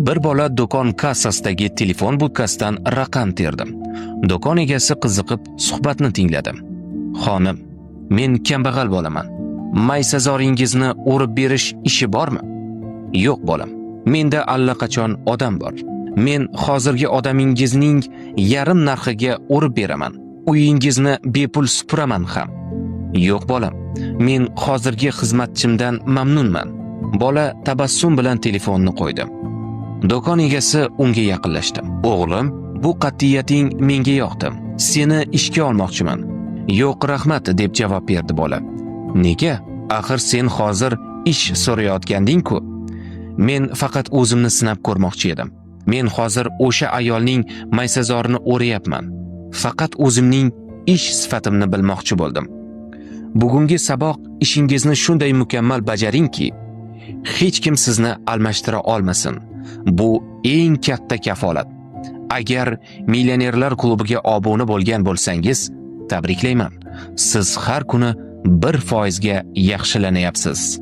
Bir bola do'kon kassasidagi telefon budkasidan raqam terdim. Do'kon egasi qiziqib suhbatni tingladim. Xonim, men kambag'al bolaman. Maysazoringizni o'rib berish ishi bormi? Yo'q bolam. Menda allaqachon odam bor. Men hozirgi odamingizning yarim narxiga o'rib beraman. Uyingizni bepul supuraman ham. Yo'q bolam. Men hozirgi xizmatchimdan mamnunman. Bola tabassum bilan telefonni qo'ydi. Do'kon egasi unga yaqinlashdi. O'g'lim, bu qat'iyating menga yoqdi. Seni ishga olmoqchiman. Yo'q, rahmat deb javob berdi bola. Nega? Axir sen hozir ish so'rayotganding-ku. Men faqat o'zimni sinab ko'rmoqchi edim. Men hozir o'sha ayolning maysazorini o'rayapman. Faqat o'zimning ish sifatimni bilmoqchi bo'ldim. Bugungi saboq ishingizni shunday mukammal bajaringki, hech kim sizni almashtira olmasin. Bu eng katta kafolat. Agar millionerlar klubiga obuna bo'lgan bo'lsangiz, tabriklayman. Siz har kuni 1% ga yaxshilanyapsiz.